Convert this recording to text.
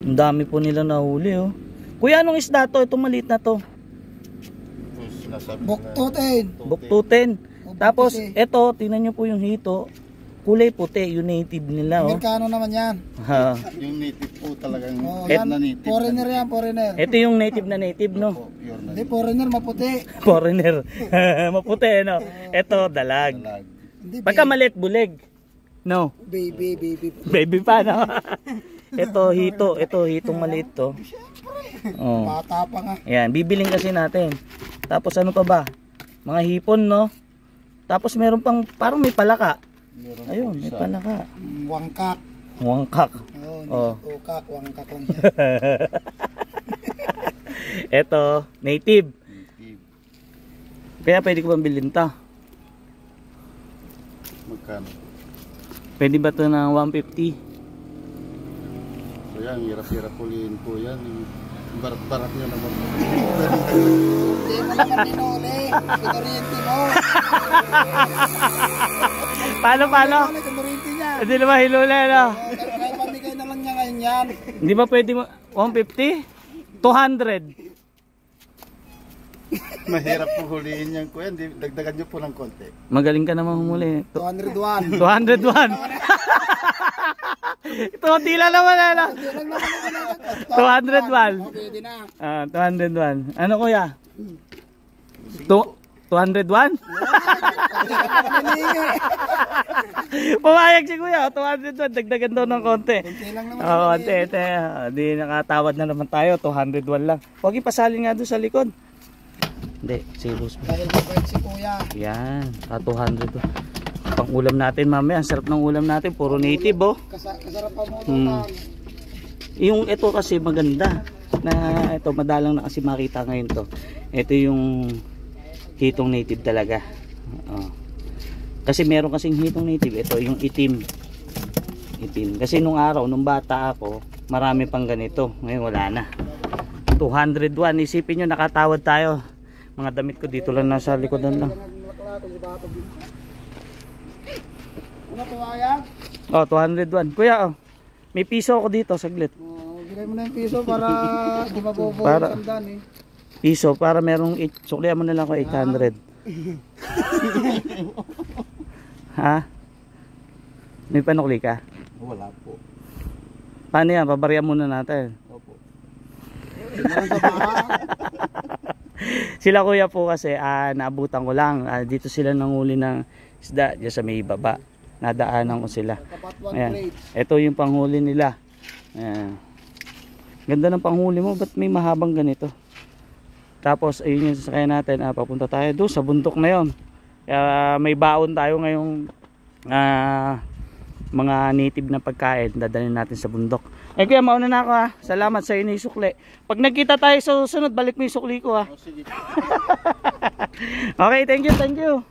Ang dami po nila nahuli oh. Kuya, anong isda to? Itong maliit na to. Buktutin. Buktutin. Tapos ito, tingnan nyo po yung hito. Kulay puti, yung native nila oh. Amerikano naman yan. Ha. Yung native po talagang na native. Foreigner yan, foreigner. Ito yung native na native no. Hindi, foreigner maputi. Foreigner. Maputi no. Ito dalag. Pagka maliit bulig. No. Baby. Baby pa no. Ito hitong maliit to. Oh. Bata pa nga. Ayan, bibiling kasi natin. Tapos ano pa ba? Mga hipon no. Tapos meron pang parang may palaka. Ayun, may palaka. Wangkak. Wangkak. Oh, tukak, wangkak lang siya. Ito, native. Kaya pwede ko bang bilhin to? Magkano? Pwede ba ito ng 150? So yan, hirap-hirap ulihin po yan. Barat-barat nyo naman. Hindi mo naman minuli. Kinuryente mo. Paano? Kinuryente niya. Hindi naman hiluli no? Kaya pamigay na lang niya ngayon yan. Hindi ba pwede 150? 200? Mahirap po huliin yan kuya. Dagdagan nyo po ng konti. Magaling ka naman humuli. 201. 201. Ito, hindi lang naman ano. 201. Pwede na. 201. Ano kuya? 201? Pumayag si kuya. 201. Dagdagan daw ng konti. Kunti lang naman. Oo, ate. Hindi nakatawad na naman tayo. 201 lang. Huwag ipasalin nga doon sa likod. Hindi, serious. Dahil mabait si kuya. Yan, 200 to. Pang ulam natin mamaya, ang sarap ng ulam natin, puro native oh. Kasarap pa mo Yung ito kasi maganda na ito madalang na kasi makita ngayon to. Ito yung hitong native talaga. Kasi meron kasing hitong native, ito yung itim. Kasi nung araw, nung bata ako, marami pang ganito. Ngayon wala na. 201, isipin nyo nakatawad tayo. Mga damit ko dito lang nasa likodan lang. Ano po kaya? Oh, 201. Kuya, oh. May piso ako dito, saglit. Bigay mo na yung piso para di mabobo Para- ang dan eh. Piso, para merong, suklihan mo na lang ako 800. Ha? May panukli ka? Wala po. Paano yan? Pabarya muna natin. Opo. Sila kuya po kasi, naabutan ko lang. Dito sila nanguli ng isda, dyan sa may baba. Nadaanan ko sila. Ayan. Ito yung panghuli nila. Ayan. Ganda ng panghuli mo, ba't may mahabang ganito? Tapos ayun yung sasakyan natin, papunta tayo doon sa bundok na yon. May baon tayo ngayong mga native na pagkain, dadalhin natin sa bundok. Kuya, mauna na ako ha. Salamat sa inyo yung sukli. Pag nagkita tayo sa susunod, balik mo yung sukli ko ha. Sige. Okay, thank you.